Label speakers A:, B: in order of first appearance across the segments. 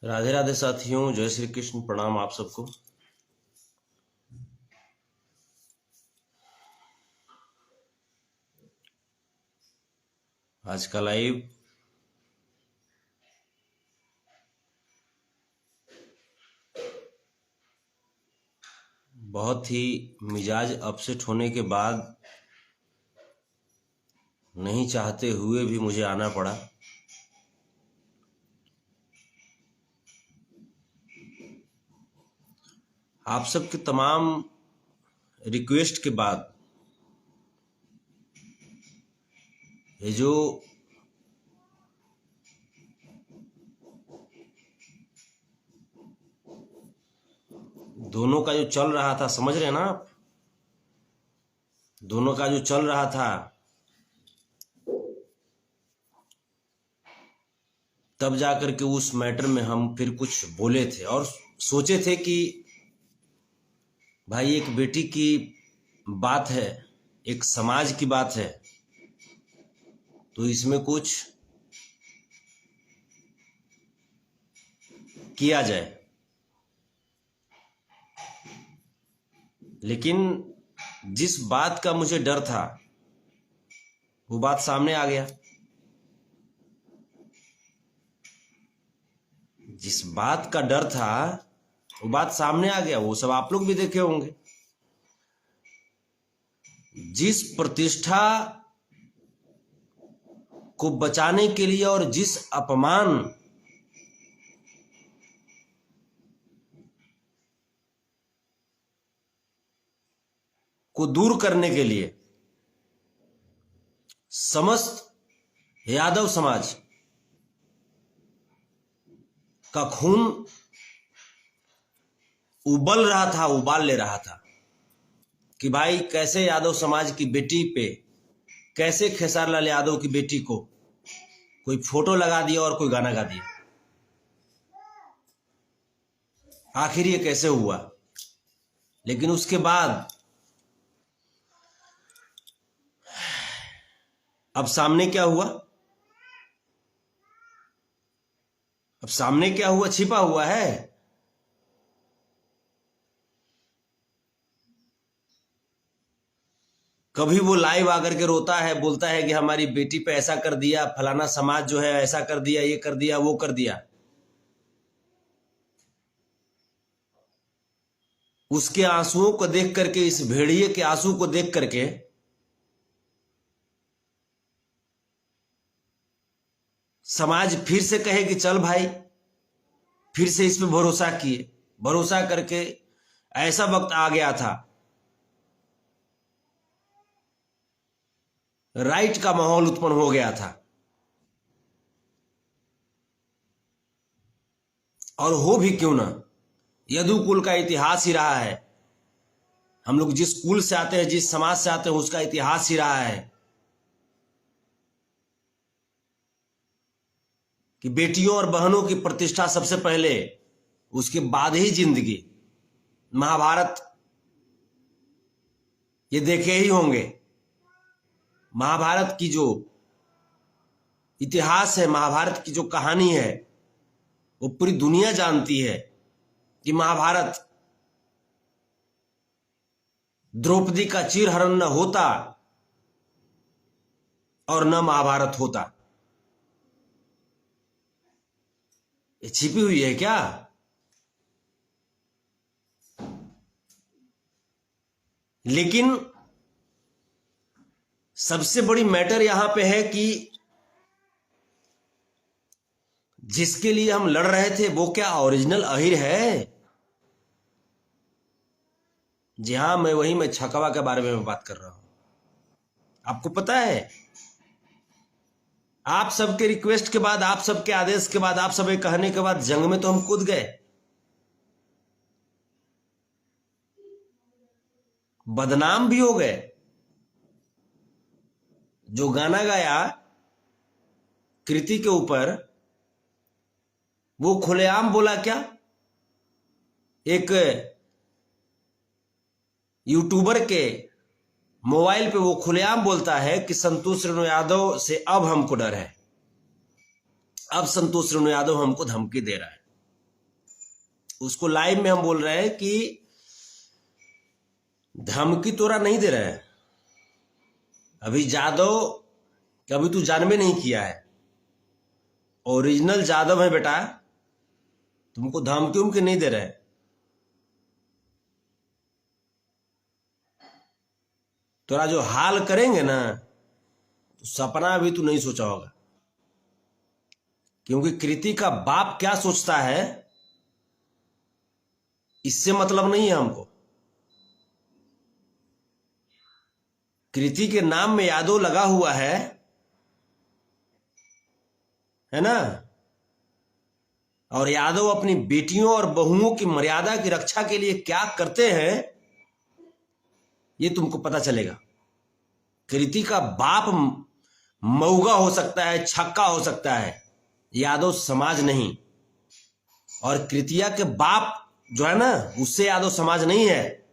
A: राधे राधे साथियों, जय श्री कृष्ण। प्रणाम आप सबको। आज का लाइव बहुत ही मिजाज अपसेट होने के बाद, नहीं चाहते हुए भी मुझे आना पड़ा। आप सबके तमाम रिक्वेस्ट के बाद ये जो दोनों का जो चल रहा था, समझ रहे हैं ना आप? दोनों का जो चल रहा था, तब जाकर के उस मैटर में हम फिर कुछ बोले थे और सोचे थे कि भाई एक बेटी की बात है, एक समाज की बात है, तो इसमें कुछ किया जाए। लेकिन जिस बात का मुझे डर था वो बात सामने आ गया। जिस बात का डर था वो बात सामने आ गया। वो सब आप लोग भी देखे होंगे। जिस प्रतिष्ठा को बचाने के लिए और जिस अपमान को दूर करने के लिए समस्त यादव समाज का खून उबल रहा था, उबाल ले रहा था कि भाई कैसे यादव समाज की बेटी पे, कैसे खेसारी लाल यादव की बेटी को कोई फोटो लगा दिया और कोई गाना गा दिया। आखिर ये कैसे हुआ? लेकिन उसके बाद अब सामने क्या हुआ? अब सामने क्या हुआ? छिपा हुआ है। कभी वो लाइव आकर के रोता है, बोलता है कि हमारी बेटी पे ऐसा कर दिया, फलाना समाज जो है ऐसा कर दिया, ये कर दिया, वो कर दिया। उसके आंसुओं को देख करके, इस भेड़िए के आंसू को देख करके समाज फिर से कहे कि चल भाई, फिर से इस पे भरोसा किए। भरोसा करके ऐसा वक्त आ गया था, राइट का माहौल उत्पन्न हो गया था। और हो भी क्यों ना, यदुकुल का इतिहास ही रहा है। हम लोग जिस कुल से आते हैं, जिस समाज से आते हैं, उसका इतिहास ही रहा है कि बेटियों और बहनों की प्रतिष्ठा सबसे पहले, उसके बाद ही जिंदगी। महाभारत ये देखे ही होंगे। महाभारत की जो इतिहास है, महाभारत की जो कहानी है, वो पूरी दुनिया जानती है कि महाभारत द्रौपदी का चीरहरण न होता और न महाभारत होता। ये छिपी हुई है क्या? लेकिन सबसे बड़ी मैटर यहां पे है कि जिसके लिए हम लड़ रहे थे वो क्या ओरिजिनल अहिर है? जी हां, मैं छकवा के बारे में बात कर रहा हूं। आपको पता है, आप सबके रिक्वेस्ट के बाद, आप सबके आदेश के बाद, आप सब कहने के बाद जंग में तो हम कूद गए। बदनाम भी हो गए। जो गाना गाया कृति के ऊपर, वो खुलेआम बोला क्या? एक यूट्यूबर के मोबाइल पे वो खुलेआम बोलता है कि संतोष रेणु यादव से अब हमको डर है, अब संतोष रेणु यादव हमको धमकी दे रहा है। उसको लाइव में हम बोल रहे हैं कि धमकी तोरा नहीं दे रहे हैं। अभी जादव कभी तू जानबे नहीं किया है, ओरिजिनल जादव है बेटा, तुमको धमकी उमकी नहीं दे रहे। तोरा जो हाल करेंगे ना, तो सपना भी तू नहीं सोचा होगा। क्योंकि कृति का बाप क्या सोचता है इससे मतलब नहीं है हमको। कृति के नाम में यादव लगा हुआ है ना। और यादव अपनी बेटियों और बहुओं की मर्यादा की रक्षा के लिए क्या करते हैं ये तुमको पता चलेगा। कृति का बाप मऊगा हो सकता है, छक्का हो सकता है, यादव समाज नहीं। और कृतिया के बाप जो है ना, उससे यादव समाज नहीं है।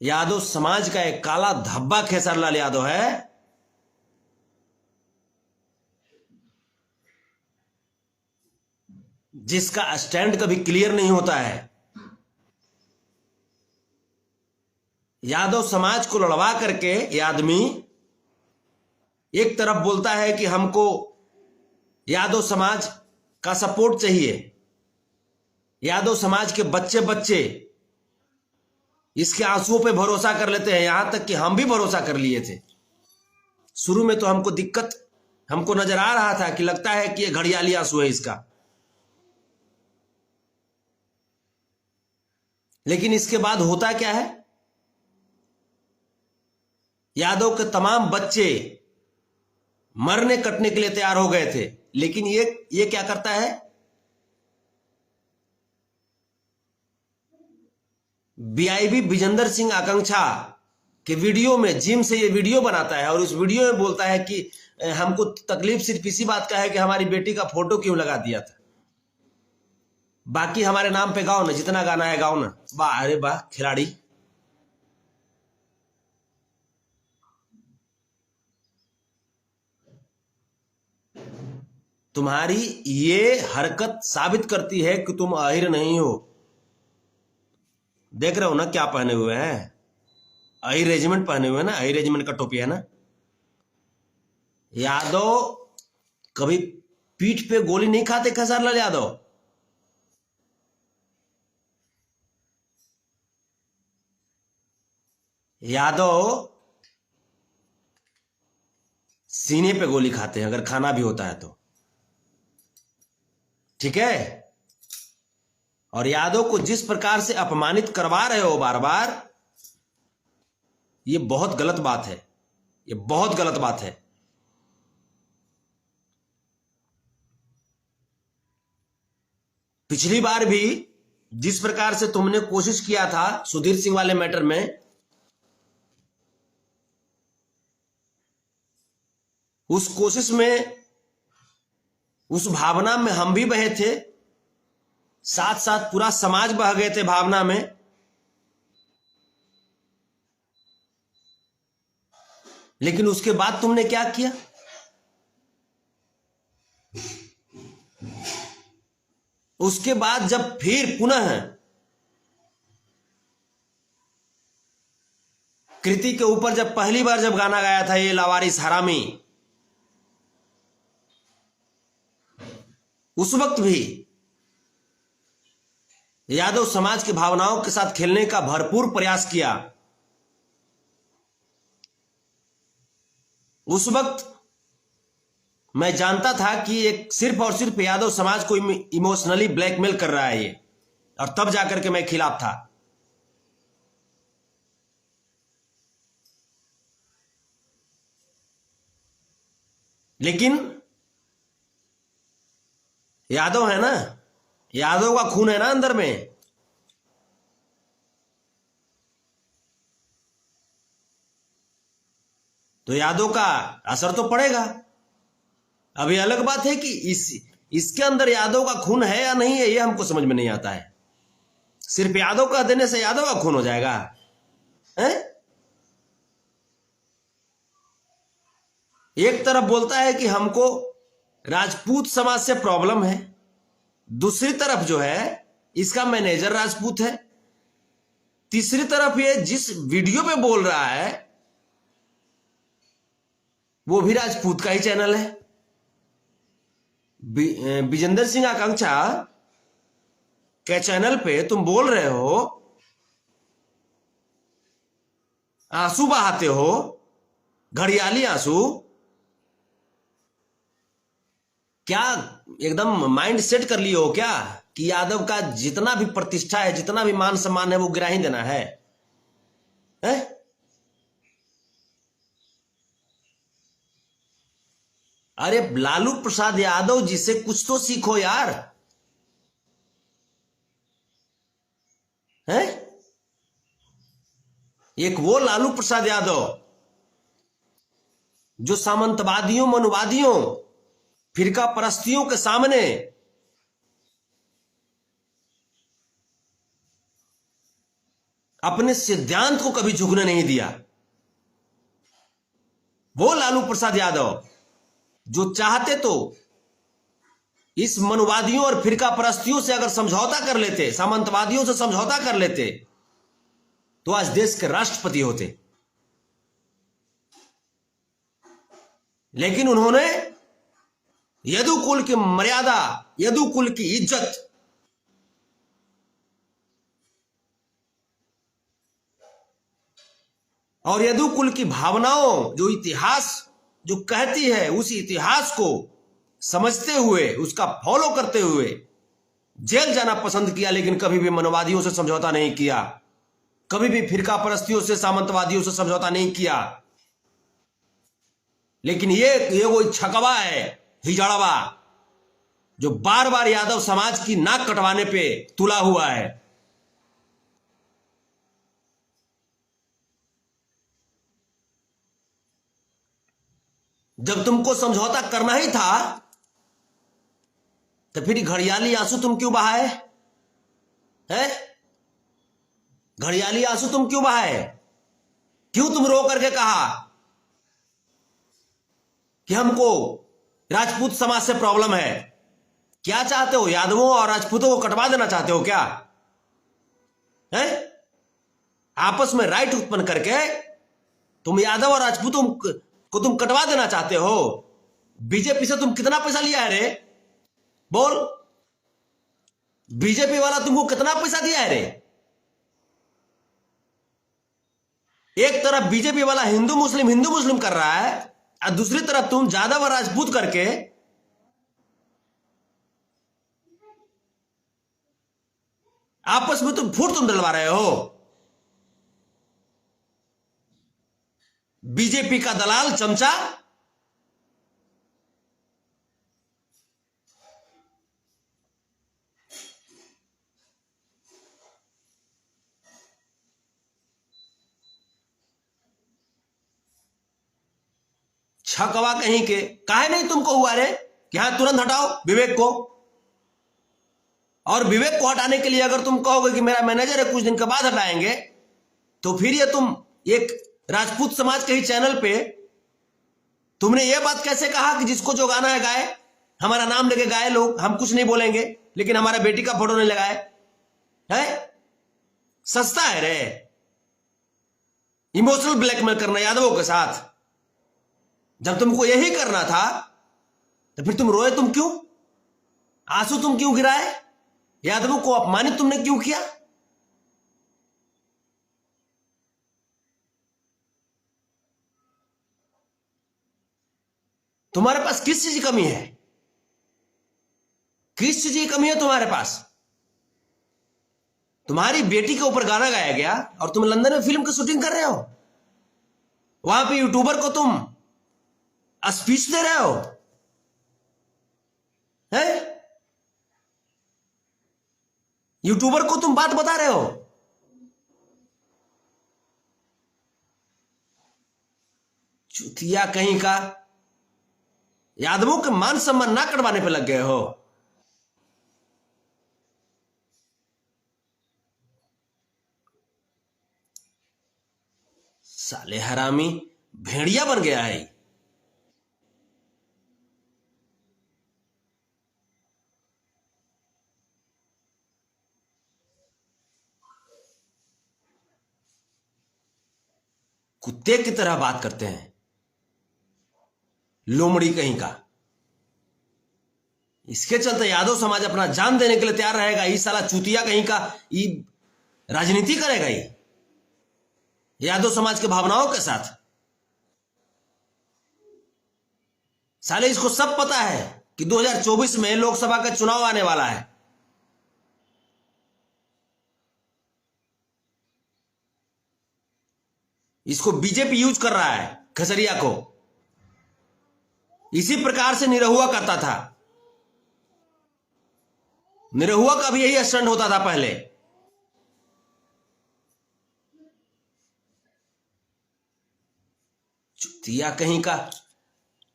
A: यादव समाज का एक काला धब्बा खेसारीलाल यादव है, जिसका स्टैंड कभी क्लियर नहीं होता है। यादव समाज को लड़वा करके ये आदमी एक तरफ बोलता है कि हमको यादव समाज का सपोर्ट चाहिए, यादव समाज के बच्चे बच्चे इसके आंसुओं पे भरोसा कर लेते हैं। यहां तक कि हम भी भरोसा कर लिए थे। शुरू में तो हमको दिक्कत हमको नजर आ रहा था कि लगता है कि ये घड़ियाली आंसू है इसका, लेकिन इसके बाद होता क्या है, यादव के तमाम बच्चे मरने कटने के लिए तैयार हो गए थे। लेकिन ये क्या करता है, बीआईबी विजेंद्र सिंह आकांक्षा के वीडियो में जिम से ये वीडियो बनाता है और उस वीडियो में बोलता है कि हमको तकलीफ सिर्फ इसी बात का है कि हमारी बेटी का फोटो क्यों लगा दिया था, बाकी हमारे नाम पे गाओ ना, जितना गाना है गाओ ना। वाह, अरे वाह खिलाड़ी। तुम्हारी ये हरकत साबित करती है कि तुम अहिर नहीं हो। देख रहे हो ना क्या पहने हुए हैं, अहिर रेजिमेंट पहने हुए हैं ना, अहिर रेजिमेंट का टोपी है ना। यादव कभी पीठ पे गोली नहीं खाते खेसारीलाल यादव। यादव सीने पे गोली खाते हैं अगर खाना भी होता है तो, ठीक है। और यादव को जिस प्रकार से अपमानित करवा रहे हो बार बार, ये बहुत गलत बात है, ये बहुत गलत बात है। पिछली बार भी जिस प्रकार से तुमने कोशिश किया था सुधीर सिंह वाले मैटर में, उस कोशिश में, उस भावना में हम भी बहे थे, साथ साथ पूरा समाज बह गए थे भावना में। लेकिन उसके बाद तुमने क्या किया, उसके बाद जब फिर पुनः कृति के ऊपर जब पहली बार जब गाना गाया था ये लावारिस हरामी, उस वक्त भी यादव समाज की भावनाओं के साथ खेलने का भरपूर प्रयास किया। उस वक्त मैं जानता था कि एक सिर्फ और सिर्फ यादव समाज को इमोशनली ब्लैकमेल कर रहा है ये, और तब जाकर के मैं खिलाफ था। लेकिन यादव है ना, यादव का खून है ना अंदर में, तो यादव का असर तो पड़ेगा। अभी अलग बात है कि इसके अंदर यादव का खून है या नहीं है, ये हमको समझ में नहीं आता है। सिर्फ यादव कह देने से यादव का खून हो जाएगा है? एक तरफ बोलता है कि हमको राजपूत समाज से प्रॉब्लम है, दूसरी तरफ जो है इसका मैनेजर राजपूत है, तीसरी तरफ ये जिस वीडियो पे बोल रहा है वो भी राजपूत का ही चैनल है। विजेंद्र सिंह आकांक्षा के चैनल पे तुम बोल रहे हो, आंसू बहाते हो, घड़ियाली आंसू। क्या एकदम माइंड सेट कर लिए हो क्या कि यादव का जितना भी प्रतिष्ठा है, जितना भी मान सम्मान है, वो गिरा ही देना है, है? अरे लालू प्रसाद यादव जी से कुछ तो सीखो यार, है? एक वो लालू प्रसाद यादव जो सामंतवादियों, मनुवादियों, फिरका परस्तियों के सामने अपने सिद्धांत को कभी झुकने नहीं दिया। वो लालू प्रसाद यादव जो चाहते तो इस मनुवादियों और फिरका परस्तियों से अगर समझौता कर लेते, सामंतवादियों से समझौता कर लेते, तो आज देश के राष्ट्रपति होते। लेकिन उन्होंने यदुकुल की मर्यादा, यदुकुल की इज्जत, और यदुकुल की भावनाओं, जो इतिहास जो कहती है, उस इतिहास को समझते हुए, उसका फॉलो करते हुए जेल जाना पसंद किया। लेकिन कभी भी मनवादियों से समझौता नहीं किया, कभी भी फिरका परस्तियों से, सामंतवादियों से समझौता नहीं किया। लेकिन ये वो छकवा है, हिजड़वा, जो बार बार यादव समाज की नाक कटवाने पे तुला हुआ है। जब तुमको समझौता करना ही था तो फिर घड़ियाली आंसू तुम क्यों बहाए? हैं? घड़ियाली आंसू तुम क्यों बहाए? क्यों तुम रो करके कहा कि हमको राजपूत समाज से प्रॉब्लम है? क्या चाहते हो, यादवों और राजपूतों को कटवा देना चाहते हो क्या? हैं? आपस में राइट उत्पन्न करके तुम यादव और राजपूतों को तुम कटवा देना चाहते हो। बीजेपी से तुम कितना पैसा लिया है रे? बोल, बीजेपी वाला तुमको कितना पैसा दिया है रे? एक तरफ बीजेपी वाला हिंदू मुस्लिम कर रहा है, और दूसरी तरफ तुम यादव और राजपूत करके आपस में तुम फूट डलवा रहे हो। बीजेपी का दलाल, चमचा। छकवा कहीं के, काहे नहीं तुमको हुआ रे कि हाँ तुरंत हटाओ विवेक को? और विवेक को हटाने के लिए अगर तुम कहोगे कि मेरा मैनेजर है, कुछ दिन के बाद हटाएंगे, तो फिर ये तुम एक राजपूत समाज के ही चैनल पे तुमने ये बात कैसे कहा कि जिसको जो गाना है गाए, हमारा नाम लेके गाए लोग, हम कुछ नहीं बोलेंगे, लेकिन हमारा बेटी का फोटो नहीं लगाए? है? सस्ता है रे इमोशनल ब्लैकमेल करना यादवों के साथ। जब तुमको यही करना था तो फिर तुम रोए तुम क्यों? आंसू तुम क्यों गिराए? यादवों को अपमानित तुमने क्यों किया? तुम्हारे पास किस चीज की कमी है? किस चीज की कमी है तुम्हारे पास? तुम्हारी बेटी के ऊपर गाना गाया गया और तुम लंदन में फिल्म की शूटिंग कर रहे हो, वहां पे यूट्यूबर को तुम स्पीच दे रहे हो, है? यूट्यूबर को तुम बात बता रहे हो। चुतिया कहीं का, यादवों के मान सम्मान ना करवाने पे लग गए हो। साले हरामी, भेड़िया बन गया है। कुत्ते की तरह बात करते हैं, लोमड़ी कहीं का। इसके चलते यादव समाज अपना जान देने के लिए तैयार रहेगा। ये साला चूतिया कहीं का ये राजनीति करेगा, ये यादव समाज के भावनाओं के साथ। साले इसको सब पता है कि 2024 में लोकसभा का चुनाव आने वाला है। इसको बीजेपी यूज कर रहा है, खसरिया को। इसी प्रकार से निरहुआ करता था। निरहुआ का भी यही स्टंट होता था पहले। चुतिया कहीं का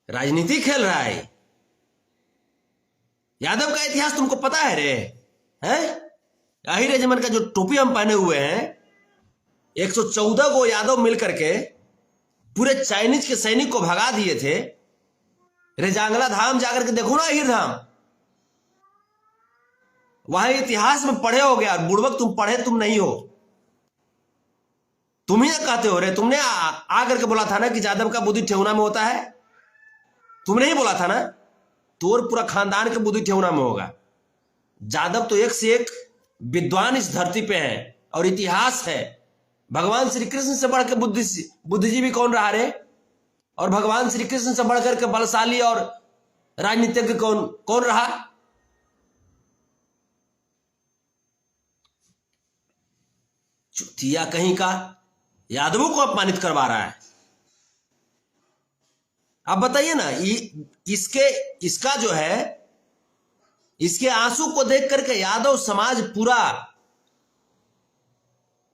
A: राजनीति खेल रहा है। यादव का इतिहास तुमको पता है रे? हैं? आहिर रेजिमेंट का जो टोपी हम पहने हुए हैं, 114 को यादव मिलकर के पूरे चाइनीज के सैनिक को भगा दिए थे। रेजांगला धाम जाकर के देखो ना, आहिर धाम, वहां इतिहास में पढ़े हो गया। बुड़बक तुम पढ़े तुम नहीं हो। तुम ही कहते हो रे, तुमने आकर के बोला था ना कि यादव का बुद्धि ठेहुना में होता है। तुमने ही बोला था ना, तोर पूरा खानदान के बुद्धि ठेहुना में होगा। यादव तो एक से एक विद्वान इस धरती पे है और इतिहास है। भगवान श्री कृष्ण से बढ़ के बुद्धिजीवी कौन रहा रे? और भगवान श्री कृष्ण से बढ़कर के बलशाली और राजनीतिज्ञ कौन रहा? चुतिया कहीं का यादवों को अपमानित करवा रहा है। अब बताइए ना, इसका जो है, इसके आंसू को देख करके यादव समाज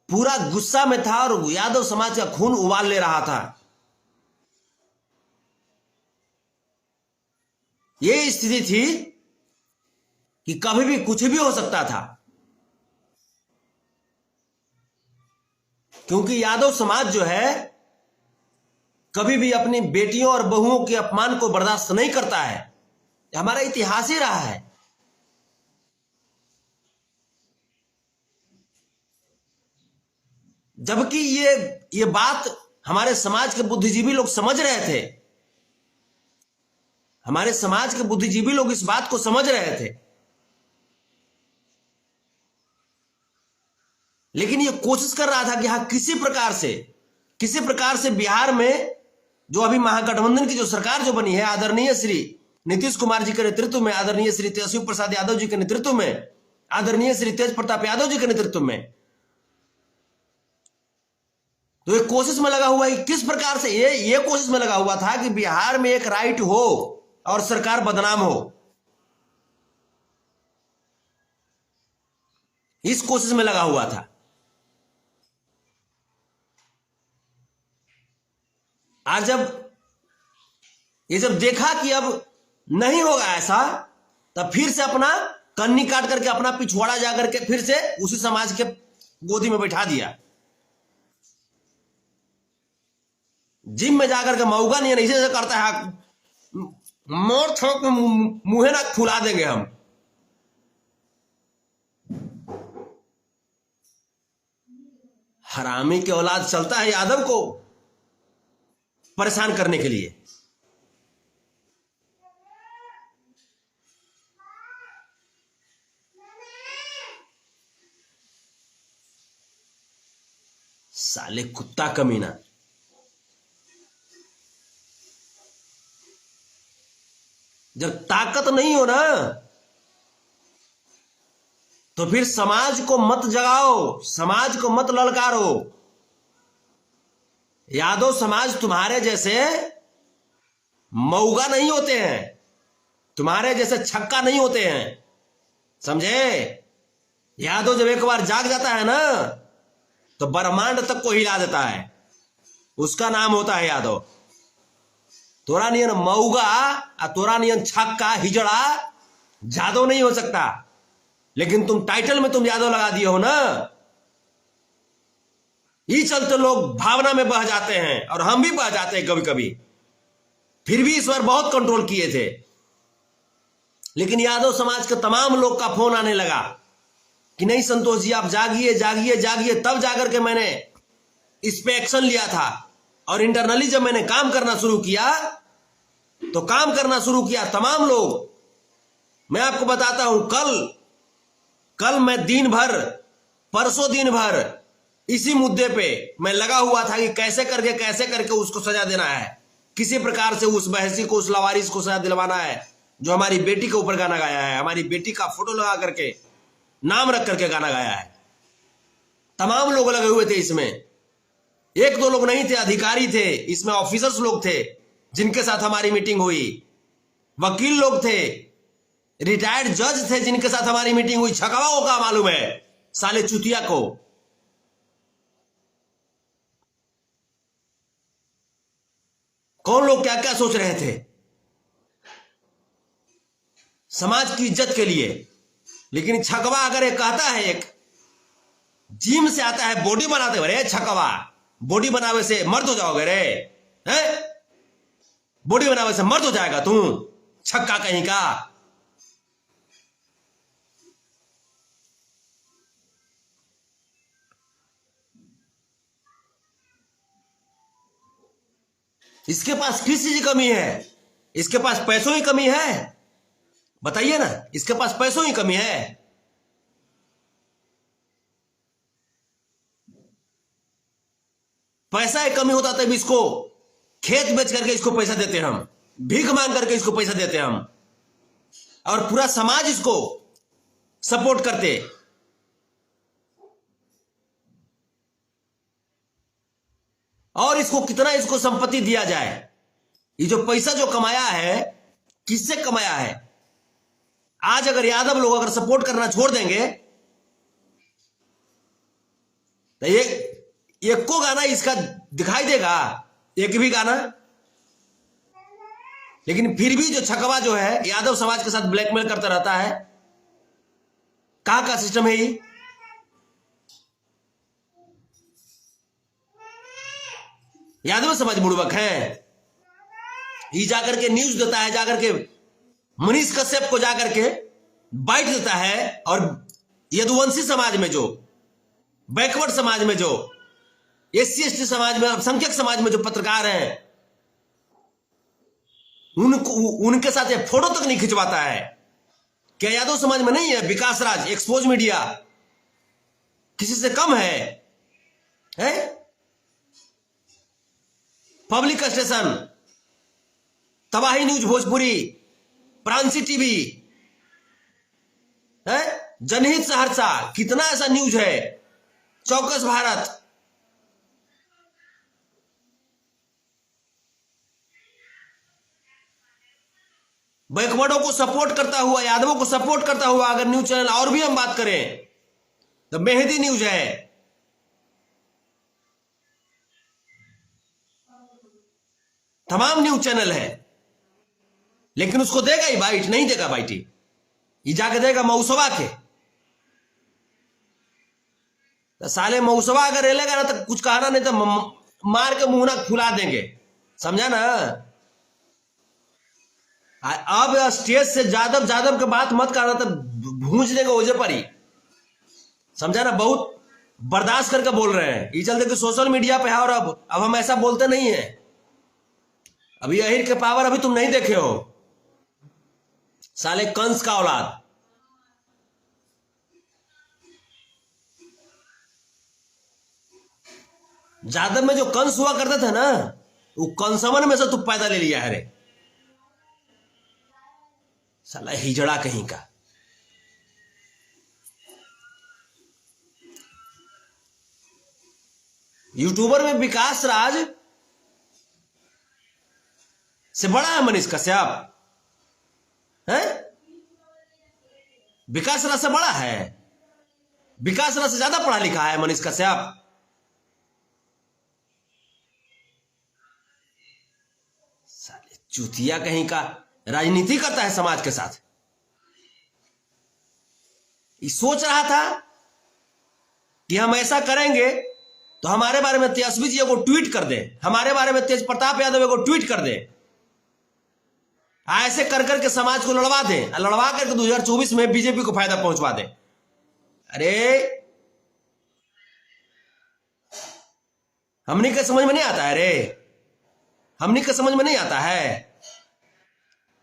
A: पूरा गुस्सा में था और यादव समाज का खून उबाल ले रहा था। यह स्थिति थी कि कभी भी कुछ भी हो सकता था, क्योंकि यादव समाज जो है कभी भी अपनी बेटियों और बहुओं के अपमान को बर्दाश्त नहीं करता है। हमारा इतिहास ही रहा है। जबकि ये बात हमारे समाज के बुद्धिजीवी लोग समझ रहे थे। हमारे समाज के बुद्धिजीवी लोग इस बात को समझ रहे थे, लेकिन ये कोशिश कर रहा था कि हाँ, किसी प्रकार से बिहार में जो अभी महागठबंधन की जो सरकार जो बनी है, आदरणीय श्री नीतीश कुमार जी के नेतृत्व में, आदरणीय श्री तेजस्वी प्रसाद यादव जी के नेतृत्व में, आदरणीय श्री तेज प्रताप यादव जी के नेतृत्व में, तो एक कोशिश में लगा हुआ है। किस प्रकार से ये कोशिश में लगा हुआ था कि बिहार में एक राइट हो और सरकार बदनाम हो। इस कोशिश में लगा हुआ था। आज जब देखा कि अब नहीं होगा ऐसा, तब फिर से अपना कन्नी काट करके अपना पिछवाड़ा जाकर के फिर से उसी समाज के गोदी में बैठा दिया। जिम में जाकर के मऊगा नहीं ऐसे करता है, मोर थोक मुंह ना फुला देंगे हम। हरामी के औलाद चलता है यादव को परेशान करने के लिए। साले कुत्ता कमीना। जब ताकत नहीं हो ना, तो फिर समाज को मत जगाओ, समाज को मत ललकारो। यादव समाज तुम्हारे जैसे मऊगा नहीं होते हैं, तुम्हारे जैसे छक्का नहीं होते हैं, समझे? यादव जब एक बार जाग जाता है ना, तो ब्रह्मांड तक को हिला देता है। उसका नाम होता है यादव। तोरा नियन मऊगा और तोरा नियन छक्का हिजड़ा यादव नहीं हो सकता, लेकिन तुम टाइटल में तुम यादव लगा दिए हो ना, ये चलते लोग भावना में बह जाते हैं और हम भी बह जाते हैं कभी कभी। फिर भी इस बार बहुत कंट्रोल किए थे, लेकिन यादव समाज के तमाम लोग का फोन आने लगा कि नहीं संतोष जी, आप जागिए जागिए जागिए। तब जाकर के मैंने इस पे एक्शन लिया था और इंटरनली जब मैंने काम करना शुरू किया तो काम करना शुरू किया तमाम लोग। मैं आपको बताता हूं, कल मैं दिन भर, परसों दिन भर इसी मुद्दे पे मैं लगा हुआ था कि कैसे करके उसको सजा देना है, किसी प्रकार से उस बहसी को, उस लवारिस को सजा दिलवाना है जो हमारी बेटी के ऊपर गाना गाया है, हमारी बेटी का फोटो लगा करके, नाम रख करके गाना गाया है। तमाम लोग लगे हुए थे इसमें, एक दो लोग नहीं थे, अधिकारी थे इसमें, ऑफिसर्स लोग थे जिनके साथ हमारी मीटिंग हुई, वकील लोग थे, रिटायर्ड जज थे जिनके साथ हमारी मीटिंग हुई। छकवा का मालूम है साले चुतिया को। कौन लोग क्या क्या सोच रहे थे समाज की इज्जत के लिए। लेकिन छकवा अगर एक कहता है, एक जिम से आता है बॉडी बनाते हुए, रे छकवा बॉडी बनावे से मर्द हो जाओगे रे, हैं? बॉडी बनावे से मर्द हो जाएगा तू, छक्का कहीं का। इसके पास किस चीज की कमी है? इसके पास पैसों की कमी है? बताइए ना, इसके पास पैसों की कमी है? पैसा की कमी होता तब इसको खेत बेच करके इसको पैसा देते हम, भीख मांग करके इसको पैसा देते हम, और पूरा समाज इसको सपोर्ट करते। और इसको कितना इसको संपत्ति दिया जाए। ये जो पैसा जो कमाया है, किससे कमाया है? आज अगर यादव लोग अगर सपोर्ट करना छोड़ देंगे तो ये को गाना इसका दिखाई देगा, एक भी गाना। लेकिन फिर भी जो छकवा जो है यादव समाज के साथ ब्लैकमेल करता रहता है। कहां का सिस्टम है ये? यादव समाज बुड़बक है। ये जाकर के न्यूज देता है, जाकर के मनीष कश्यप को जाकर के बाइट देता है, और यदुवंशी समाज में, जो बैकवर्ड समाज में, जो SC ST समाज में, अल्पसंख्यक समाज में जो पत्रकार हैं, उनके साथ ये फोटो तक नहीं खिंचवाता है। क्या यादव समाज में नहीं है विकास राज, एक्सपोज मीडिया किसी से कम है? पब्लिक स्टेशन, तबाही न्यूज भोजपुरी, प्रांसी टीवी है, जनहित सहरसा, कितना ऐसा न्यूज है, चौकस भारत। बैकवर्डों को सपोर्ट करता हुआ, यादवों को सपोर्ट करता हुआ अगर न्यूज चैनल और भी हम बात करें तो मेहदी न्यूज है, तमाम न्यूज चैनल है। लेकिन उसको देगा ही बाइट? नहीं देगा बाइट। ये जाके देगा मऊसवा के। तो साले मऊसवा अगर रेलेगा ना तो कुछ कहना नहीं, तो मार के मुंह ना फुला देंगे, समझा ना। अब स्टेज से जादव के बात मत करना, तो भूंज देंगे ओजे पर ही, समझा ना। बहुत बर्दाश्त करके बोल रहे हैं, ये चलते कि सोशल मीडिया पे है, और अब हम ऐसा बोलते नहीं है। अभी अहिर के पावर अभी तुम नहीं देखे हो, साले कंस का औलाद। जादव में जो कंस हुआ करते थे ना, वो कंसमन में से तू पैदा ले लिया है रे, साला हिजड़ा कहीं का। यूट्यूबर में विकास राज से बड़ा है मनीष कश्यप, है? विकास राज से बड़ा है, विकास राज से ज्यादा पढ़ा लिखा है मनीष कश्यप। साले चूतिया कहीं का, राजनीति करता है समाज के साथ। ये सोच रहा था कि हम ऐसा करेंगे तो हमारे बारे में तेजस्वी जी को ट्वीट कर दे, हमारे बारे में तेज प्रताप यादव को ट्वीट कर दे, ऐसे कर करके समाज को लड़वा दे, लड़वा करके 2024 में बीजेपी को फायदा पहुंचवा दे। अरे हमने के समझ में नहीं आता है रे, हमने के समझ में नहीं आता है।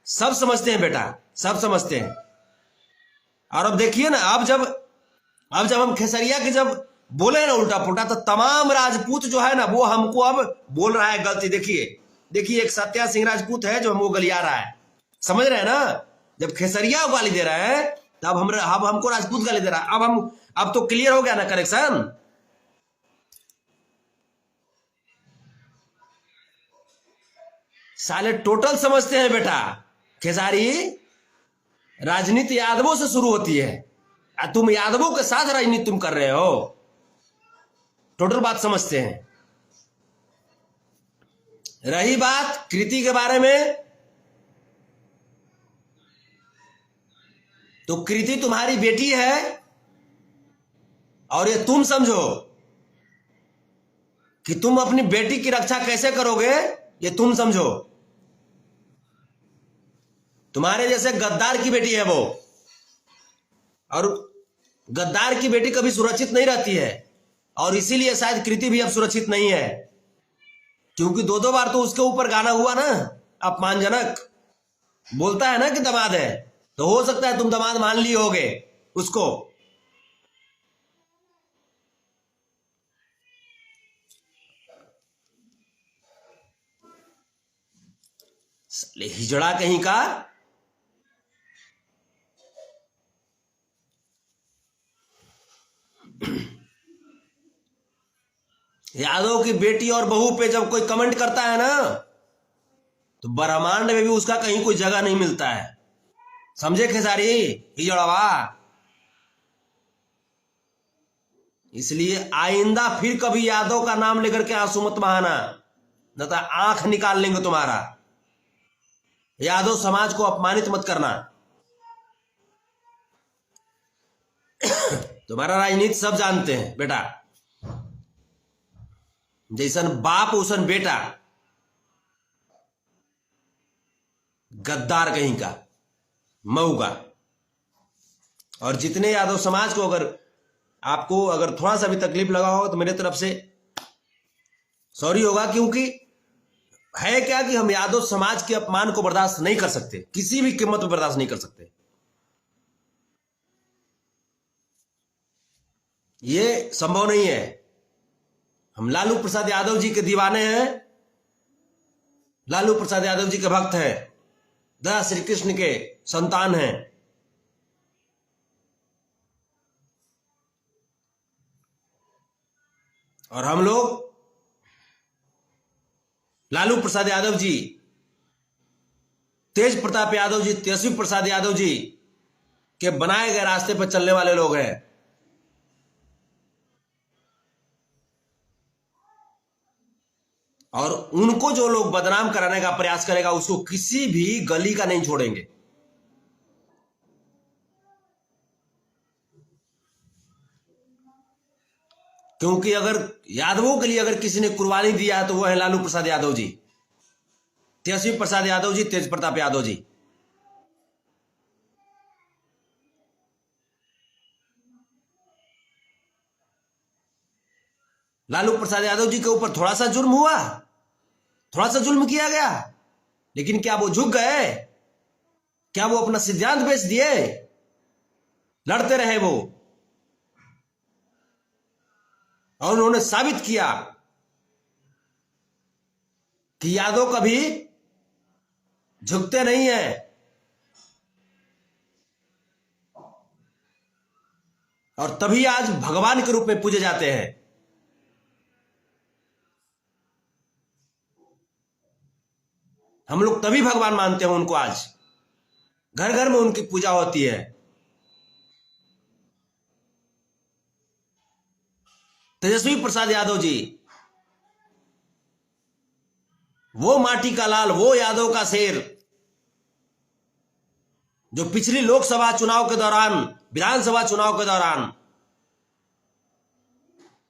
A: सब समझते हैं बेटा, सब समझते हैं। और अब देखिए ना, अब जब हम खेसरिया के जब बोले ना उल्टा पुल्टा, तो तमाम राजपूत जो है ना वो हमको अब बोल रहा है गलती। देखिए एक सत्या सिंह राजपूत है जो हमको गलिया रहा है, समझ रहे हैं ना। जब खेसरिया गाली दे रहा है तब अब हमको राजपूत गाली दे रहा है। अब तो क्लियर हो गया ना करेक्शन। साले टोटल समझते हैं बेटा। खेसारी, राजनीति यादवों से शुरू होती है, तुम यादवों के साथ राजनीति तुम कर रहे हो। टोटल बात समझते हैं। रही बात कृति के बारे में, तो कृति तुम्हारी बेटी है और ये तुम समझो कि तुम अपनी बेटी की रक्षा कैसे करोगे, ये तुम समझो। तुम्हारे जैसे गद्दार की बेटी है वो, और गद्दार की बेटी कभी सुरक्षित नहीं रहती है, और इसीलिए शायद कृति भी अब सुरक्षित नहीं है, क्योंकि दो बार तो उसके ऊपर गाना हुआ ना अपमानजनक। बोलता है ना कि दामाद है, तो हो सकता है तुम दामाद मान लिए होगे उसको। हिजड़ा कहीं का। यादव की बेटी और बहू पे जब कोई कमेंट करता है ना, तो ब्रह्मांड में भी उसका कहीं कोई जगह नहीं मिलता है। समझे खेसारी हिजड़वा। इसलिए आइंदा फिर कभी यादव का नाम लेकर के आंसू मत बहाना, न तो आंख निकाल लेंगे तुम्हारा। यादव समाज को अपमानित मत करना। तुम्हारा राजनीति सब जानते हैं बेटा, जैसन बाप उसन बेटा, गद्दार कहीं का, मऊ का। और जितने यादव समाज को आपको अगर थोड़ा सा भी तकलीफ लगा हो तो मेरे तरफ से सॉरी होगा, क्योंकि है क्या कि हम यादव समाज के अपमान को बर्दाश्त नहीं कर सकते, किसी भी कीमत पर बर्दाश्त नहीं कर सकते। ये संभव नहीं है। हम लालू प्रसाद यादव जी के दीवाने हैं, लालू प्रसाद यादव जी के भक्त हैं, दया श्री कृष्ण के संतान हैं। और हम लोग लालू प्रसाद यादव जी, तेज प्रताप यादव जी, तेजस्वी प्रसाद यादव जी के बनाए गए रास्ते पर चलने वाले लोग हैं। और उनको जो लोग बदनाम कराने का प्रयास करेगा उसको किसी भी गली का नहीं छोड़ेंगे। क्योंकि अगर यादवों के लिए अगर किसी ने कुर्बानी दिया है तो वो है लालू प्रसाद यादव जी, तेजस्वी प्रसाद यादव जी, तेज प्रताप यादव जी। लालू प्रसाद यादव जी के ऊपर थोड़ा सा जुर्म हुआ, थोड़ा सा जुल्म किया गया, लेकिन क्या वो झुक गए? क्या वो अपना सिद्धांत बेच दिए? लड़ते रहे वो, और उन्होंने साबित किया कि यादव कभी झुकते नहीं है। और तभी आज भगवान के रूप में पूजे जाते हैं। हम लोग तभी भगवान मानते हैं उनको। आज घर घर में उनकी पूजा होती है। तेजस्वी प्रसाद यादव जी, वो माटी का लाल, वो यादव का शेर, जो पिछली लोकसभा चुनाव के दौरान, विधानसभा चुनाव के दौरान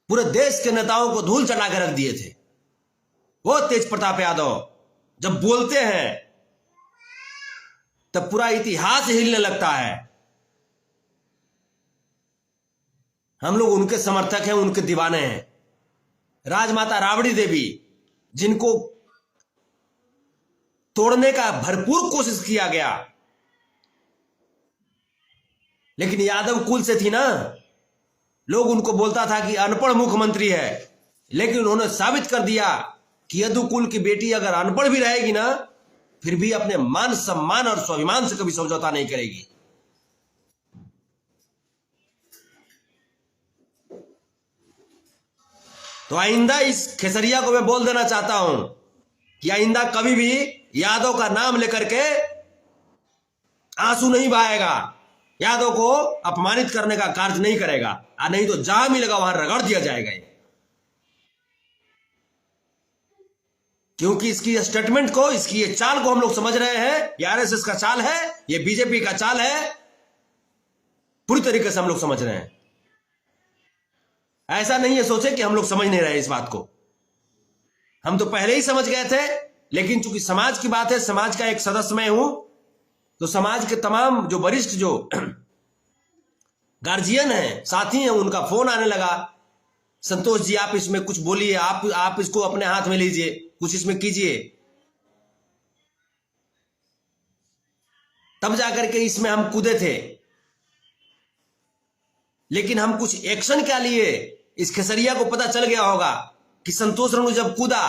A: पूरे देश के नेताओं को धूल चटा के रख दिए थे, वो तेज प्रताप यादव जब बोलते हैं तब पूरा इतिहास हिलने लगता है। हम लोग उनके समर्थक हैं, उनके दीवाने हैं। राजमाता राबड़ी देवी, जिनको तोड़ने का भरपूर कोशिश किया गया, लेकिन यादव कुल से थी ना। लोग उनको बोलता था कि अनपढ़ मुख्यमंत्री है, लेकिन उन्होंने साबित कर दिया कि यदु कुल की बेटी अगर अनपढ़ भी रहेगी ना, फिर भी अपने मान सम्मान और स्वाभिमान से कभी समझौता नहीं करेगी। तो आइंदा इस खेसरिया को मैं बोल देना चाहता हूं कि आइंदा कभी भी यादव का नाम लेकर के आंसू नहीं बहाएगा, यादव को अपमानित करने का कार्य नहीं करेगा, और नहीं तो जहां मिलेगा वहां रगड़ दिया जाएगा। क्योंकि इसकी स्टेटमेंट को, इसकी ये चाल को हम लोग समझ रहे हैं। ये आरएसएस का चाल है, ये बीजेपी का चाल है, पूरी तरीके से हम लोग समझ रहे हैं। ऐसा नहीं है सोचे कि हम लोग समझ नहीं रहे इस बात को, हम तो पहले ही समझ गए थे। लेकिन चूंकि समाज की बात है, समाज का एक सदस्य मैं हूं, तो समाज के तमाम जो वरिष्ठ जो गार्जियन हैं, साथी हैं, उनका फोन आने लगा, संतोष जी आप इसमें कुछ बोलिए, आप इसको अपने हाथ में लीजिए, कुछ इसमें कीजिए। तब जाकर के इसमें हम कूदे थे। लेकिन हम कुछ एक्शन क्या लिए, इस खेसरिया को पता चल गया होगा कि संतोष रेणु जब कूदा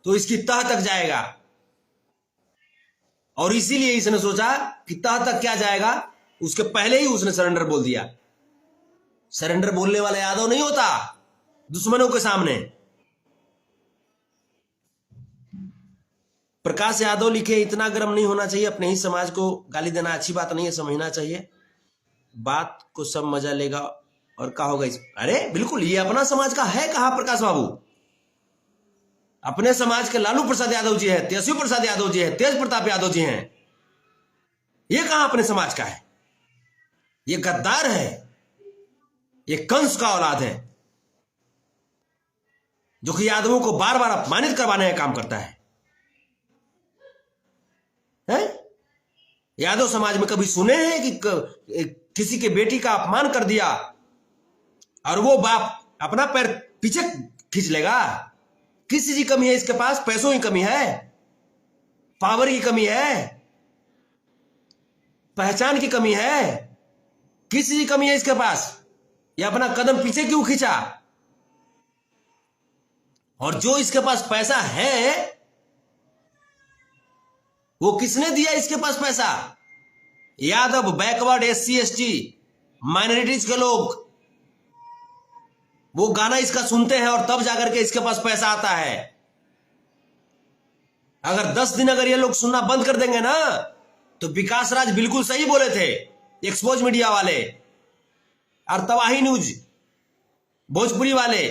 A: तो इसकी तह तक जाएगा, और इसीलिए इसने सोचा कि तह तक क्या जाएगा, उसके पहले ही उसने सरेंडर बोल दिया। सरेंडर बोलने वाला यादव नहीं होता दुश्मनों के सामने। प्रकाश यादव लिखे, इतना गर्म नहीं होना चाहिए, अपने ही समाज को गाली देना अच्छी बात नहीं है, समझना चाहिए, बात को सब मजा लेगा और क्या होगा इस। अरे बिल्कुल, ये अपना समाज का है कहां प्रकाश बाबू? अपने समाज के लालू प्रसाद यादव जी हैं, तेजस्वी प्रसाद यादव जी हैं, तेज प्रताप यादव जी हैं, ये कहां अपने समाज का है? ये गद्दार है, ये कंस का औलाद है, जो कि यादवों को बार बार अपमानित करवाने का काम करता है। यादव समाज में कभी सुने हैं कि किसी के बेटी का अपमान कर दिया और वो बाप अपना पैर पीछे खींच लेगा? किस चीज की कमी है इसके पास? पैसों की कमी है, पावर की कमी है, पहचान की कमी है, किस चीज की कमी है इसके पास? ये अपना कदम पीछे क्यों खींचा? और जो इसके पास पैसा है वो किसने दिया इसके पास पैसा? Yadav, backward, SC ST, minorities के लोग, वो गाना इसका सुनते हैं और तब जाकर के इसके पास पैसा आता है। अगर 10 दिन अगर ये लोग सुनना बंद कर देंगे ना, तो विकास राज बिल्कुल सही बोले थे, एक्सपोज मीडिया वाले और तबाही न्यूज भोजपुरी वाले,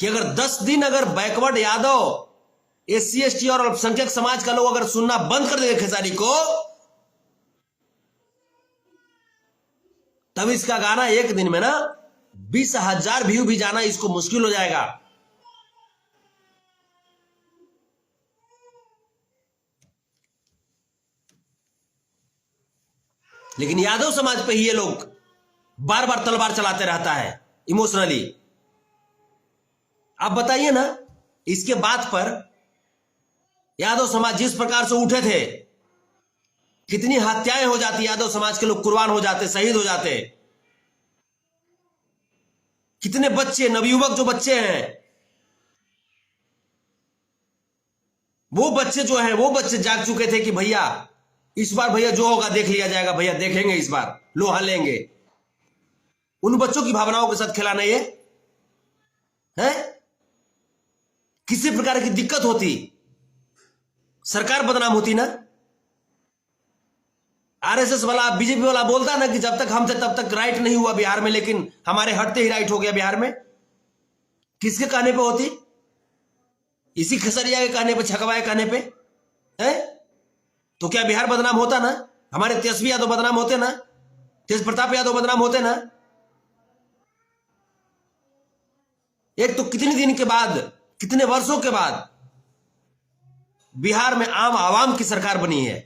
A: कि अगर 10 दिन अगर बैकवर्ड यादव, SC ST और अल्पसंख्यक समाज का लोग अगर सुनना बंद कर देंगे खेसारी को, तब इसका गाना एक दिन में ना 20,000 व्यू भी जाना इसको मुश्किल हो जाएगा। लेकिन यादव समाज पे ही ये लोग बार बार तलवार चलाते रहता है इमोशनली। आप बताइए ना, इसके बाद पर यादव समाज जिस प्रकार से उठे थे, कितनी हत्याएं हो जाती, यादव समाज के लोग कुर्बान हो जाते, शहीद हो जाते, कितने बच्चे, नवयुवक जो बच्चे हैं, वो बच्चे जो हैं, वो बच्चे जाग चुके थे कि भैया इस बार भैया जो होगा देख लिया जाएगा, भैया देखेंगे इस बार लोहा लेंगे। उन बच्चों की भावनाओं के साथ खिलाना ये है? किसी प्रकार की दिक्कत होती, सरकार बदनाम होती ना। आरएसएस वाला, बीजेपी वाला बोलता ना कि जब तक हमसे तब तक राइट नहीं हुआ बिहार में, लेकिन हमारे हटते ही राइट हो गया बिहार में। किसके कहने पे होती? इसी खेसरिया के कहने पे, छकवा के कहने पे है? तो क्या बिहार बदनाम होता ना? हमारे तेजस्वी यादव बदनाम होते ना? तेज प्रताप यादव बदनाम होते ना? एक तो कितने दिन के बाद, कितने वर्षों के बाद बिहार में आम आवाम की सरकार बनी है,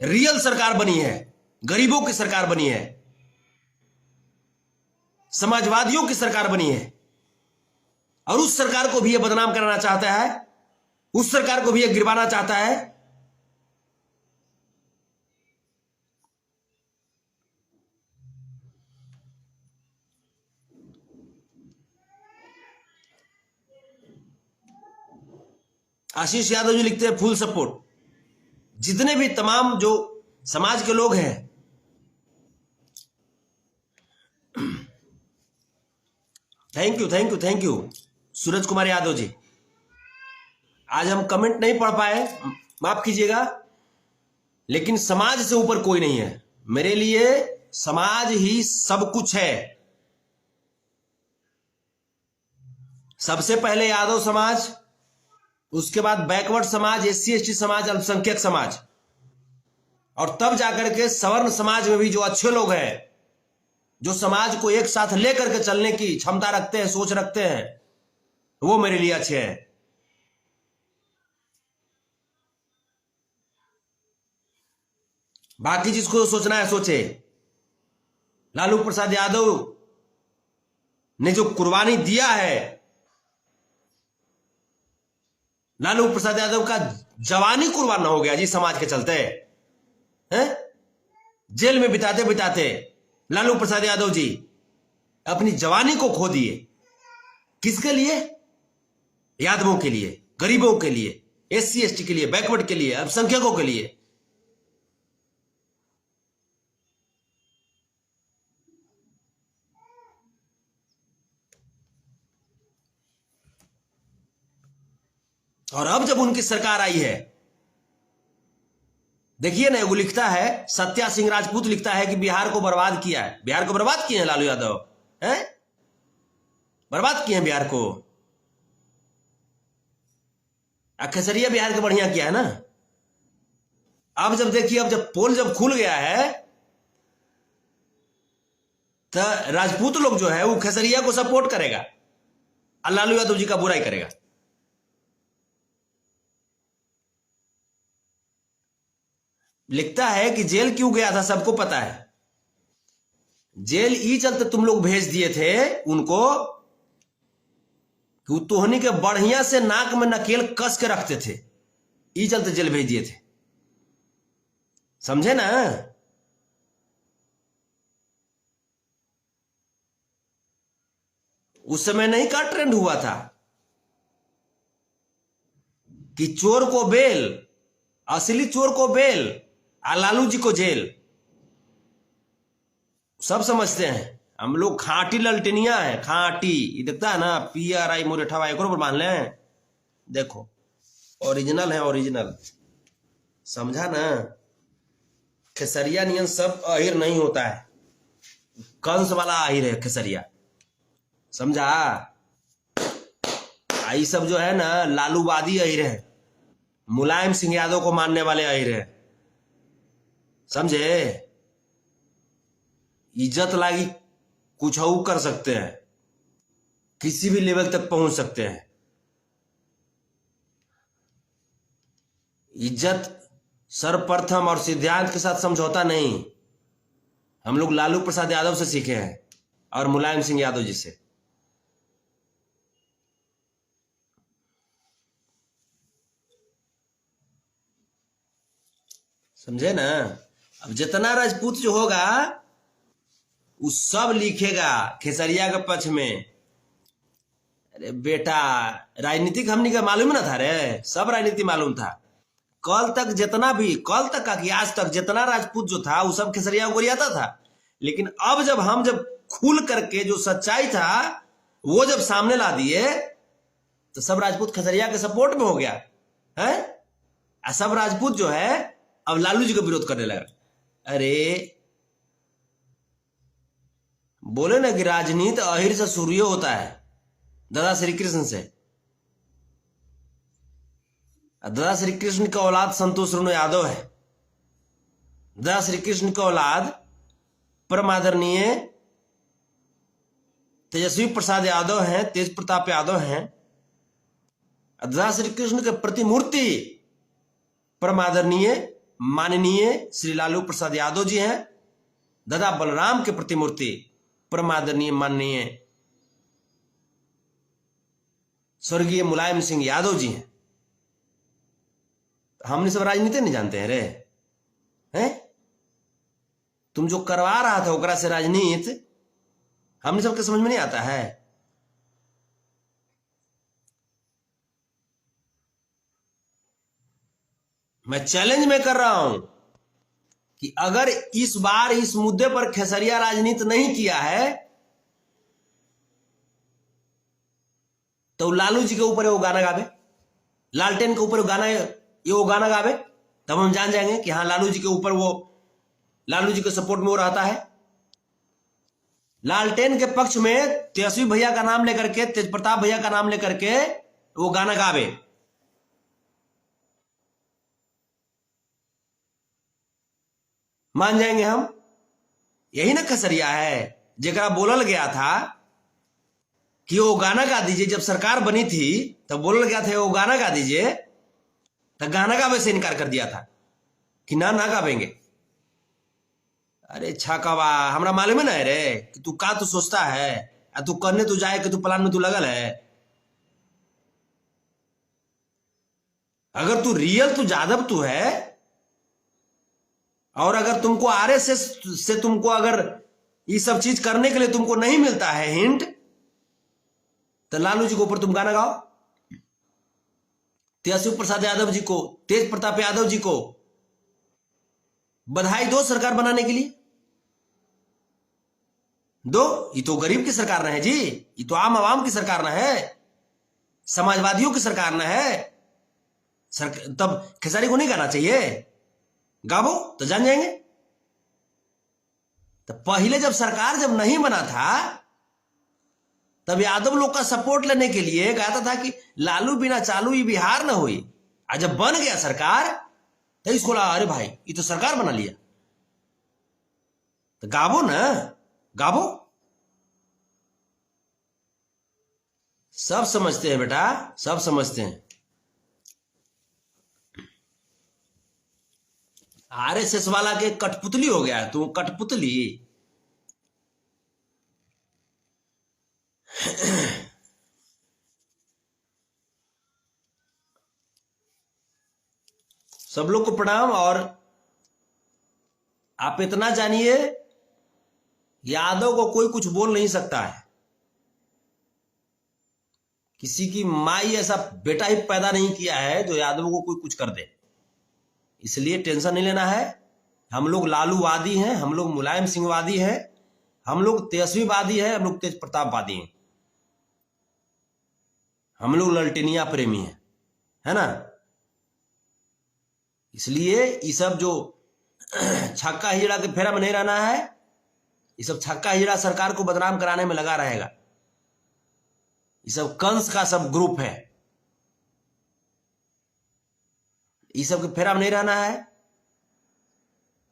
A: रियल सरकार बनी है, गरीबों की सरकार बनी है, समाजवादियों की सरकार बनी है। और उस सरकार को भी ये बदनाम कराना चाहता है, उस सरकार को भी ये गिरवाना चाहता है। आशीष यादव जी लिखते हैं फुल सपोर्ट। जितने भी तमाम जो समाज के लोग हैं, thank you thank you thank you Suraj Kumar Yadav ji. आज हम कमेंट नहीं पढ़ पाए, माफ कीजिएगा, लेकिन समाज से ऊपर कोई नहीं है। मेरे लिए समाज ही सब कुछ है। सबसे पहले यादव समाज, उसके बाद बैकवर्ड समाज, एससी एसटी समाज, अल्पसंख्यक समाज, और तब जाकर के सवर्ण समाज में भी जो अच्छे लोग हैं, जो समाज को एक साथ लेकर के चलने की क्षमता रखते हैं, सोच रखते हैं, वो मेरे लिए अच्छे हैं। बाकी जिसको सोचना है सोचे। लालू प्रसाद यादव ने जो कुर्बानी दिया है, लालू प्रसाद यादव का जवानी कुर्बान हो गया जी समाज के चलते हैं। जेल में बिताते बिताते लालू प्रसाद यादव जी अपनी जवानी को खो दिए। किसके लिए? यादवों के लिए, गरीबों के लिए, एससी एसटी के लिए, बैकवर्ड के लिए, अल्पसंख्यकों के लिए। और अब जब उनकी सरकार आई है, देखिए ना, वो लिखता है, सत्या सिंह राजपूत लिखता है कि बिहार को बर्बाद किया है। बिहार को बर्बाद किए हैं लालू यादव, हैं? बर्बाद किए हैं बिहार को। खेसरिया बिहार के बढ़िया किया है ना। अब जब देखिए, अब जब पोल जब खुल गया है, तो राजपूत लोग जो है वो खेसरिया को सपोर्ट करेगा और लालू यादव जी का बुराई करेगा। लिखता है कि जेल क्यों गया था सबको पता है। जेल ई चलते तुम लोग भेज दिए थे उनको कि तोहनी के बढ़िया से नाक में नकेल कस के रखते थे, ई चलते जेल भेज दिए थे। समझे ना? उस समय नहीं का ट्रेंड हुआ था कि चोर को बेल, असली चोर को बेल, आ लालू जी को जेल। सब समझते हैं हम लोग खाटी ललटनिया है, खाटी। ये देखता है ना, PRI मोरेठा एक पर मान ले, देखो ओरिजिनल है, ओरिजिनल। समझा ना? खेसरिया नियन सब अहिर नहीं होता है, कंस वाला अहिर है खेसरिया। समझा? आई सब जो है ना लालूवादी अहिर है, मुलायम सिंह यादव को मानने वाले अहिर है। समझे? इज्जत लागी कुछ और कर सकते हैं, किसी भी लेवल तक पहुंच सकते हैं। इज्जत सर्वप्रथम और सिद्धांत के साथ समझौता नहीं। हम लोग लालू प्रसाद यादव से सीखे हैं और मुलायम सिंह यादव जी से। समझे ना? अब जितना राजपूत जो होगा वो सब लिखेगा खेसरिया के पक्ष में। अरे बेटा, राजनीतिक हमनी का मालूम ना था रे, सब राजनीति मालूम था। कल तक जितना भी, कल तक का कि आज तक जितना राजपूत जो था वो सब खेसरिया को गोरियाता था। लेकिन अब जब हम जब खुल करके जो सच्चाई था वो जब सामने ला दिए, तो सब राजपूत खेसरिया के सपोर्ट में हो गया है। सब राजपूत जो है अब लालू जी का विरोध करने लगा। अरे बोले ना कि राजनीति अहिर से शुरू होता है, दादा श्री कृष्ण से। दादा श्री कृष्ण का औलाद संतोष रुनो यादव है। दादा श्री कृष्ण का औलाद परम आदरणीय तेजस्वी प्रसाद यादव हैं, तेज प्रताप यादव हैं। दादा श्री कृष्ण के प्रतिमूर्ति परम आदरणीय माननीय श्री लालू प्रसाद यादव जी हैं। दादा बलराम के प्रतिमूर्ति परम आदरणीय माननीय स्वर्गीय मुलायम सिंह यादव जी हैं। हमने सब राजनीति नहीं जानते हैं रे हैं? तुम जो करवा रहा था ओकरा से राजनीति हमने सबके समझ में नहीं आता है। मैं चैलेंज में कर रहा हूं कि अगर इस बार इस मुद्दे पर खेसरिया राजनीति नहीं किया है तो लालू जी के ऊपर वो गाना गावे, लालटेन के ऊपर वो गाना गावे, तब हम जान जाएंगे कि हाँ लालू जी के ऊपर वो लालू जी के सपोर्ट में वो रहता है। लालटेन के पक्ष में तेजस्वी भैया का नाम लेकर के, तेज प्रताप भैया का नाम लेकर के वो गाना गावे। मान जाएंगे हम। यही ना खसरिया है जेकरा बोलल गया था कि वो गाना गा दीजिए। जब सरकार बनी थी तब बोलल गया था वो गाना गा दीजिए, तो गाना गावे से इनकार कर दिया था कि ना गावेंगे। अरे छाकावा, हमरा मालूम है ना रे कि तू का तू सोचता है, तू करने तू जाए कि तू प्लान में तू लगल है। अगर तू रियल तू जादव तू है और अगर तुमको आरएसएस से तुमको अगर ये सब चीज करने के लिए तुमको नहीं मिलता है हिंट, तो लालू जी के ऊपर तुम गाना गाओ, तेजस्वी प्रसाद यादव जी को, तेज प्रताप यादव जी को बधाई दो सरकार बनाने के लिए दो। ये तो गरीब की सरकार न है जी, ये तो आम आवाम की सरकार न है, समाजवादियों की सरकार न है। तब खेसारी को नहीं गाना चाहिए? गावो तो जान जाएंगे। तो पहले जब सरकार जब नहीं बना था तब यादव लोग का सपोर्ट लेने के लिए कहता था कि लालू बिना चालू ये बिहार ना हुई। आज जब बन गया सरकार तो इसको लगा अरे भाई ये तो सरकार बना लिया, तो गावो ना, गावो। सब समझते हैं बेटा, सब समझते हैं। आरएसएस वाला के कठपुतली हो गया है तू, कठपुतली। सब लोग को प्रणाम। और आप इतना जानिए यादव को कोई कुछ बोल नहीं सकता है। किसी की माई ऐसा बेटा ही पैदा नहीं किया है जो यादव को कोई कुछ कर दे, इसलिए टेंशन नहीं लेना है। हम लोग लालूवादी हैं, हम लोग मुलायम सिंहवादी हैं, हम लोग तेजस्वीवादी हैं, हम लोग तेज प्रतापवादी हैं, हम लोग ललटेनिया प्रेमी हैं, है ना। इसलिए ये सब जो छक्का हिजड़ा के फेरा में नहीं रहना है। ये सब छक्का हिजड़ा सरकार को बदनाम कराने में लगा रहेगा। ये सब कंस का सब ग्रुप है, ये सब के फेरा में नहीं रहना है।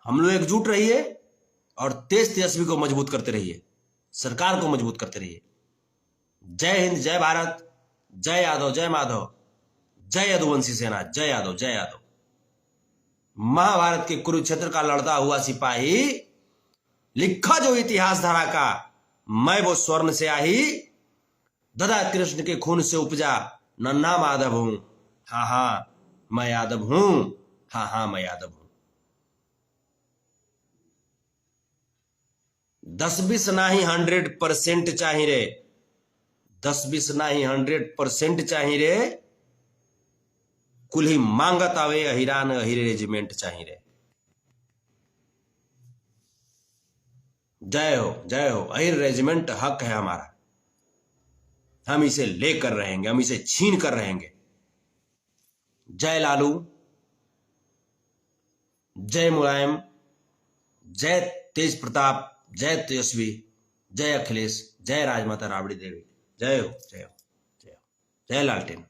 A: हम लोग एकजुट रहिए और तेजस्वी को मजबूत करते रहिए, सरकार को मजबूत करते रहिए। जय हिंद, जय भारत, जय यादव, जय माधव, जय यदुवंशी सेना, जय यादव, जय यादव। महाभारत के कुरुक्षेत्र का लड़ता हुआ सिपाही, लिखा जो इतिहास धारा का, मैं वो स्वर्ण से आही, ददा कृष्ण के खून से उपजा, नन्हा माधव हूं, हाँ हाँ मैं यादव हूं, हाँ हाँ मैं यादव हूं। 10-20 नाही 100% चाहिए रे, 10-20 नाही 100% चाहिए रे। कुल्ही मांगत आवे अहिरान अहिरे रेजिमेंट चाहिए रे। जय हो, जय हो। अहिर रेजिमेंट हक है हमारा, हम इसे लेकर रहेंगे, हम इसे छीन कर रहेंगे। जय लालू, जय मुलायम, जय तेज प्रताप, जय तेजस्वी, जय अखिलेश, जय राजमाता राबड़ी देवी। जय हो, जय हो, जय हो, जय लालटेन।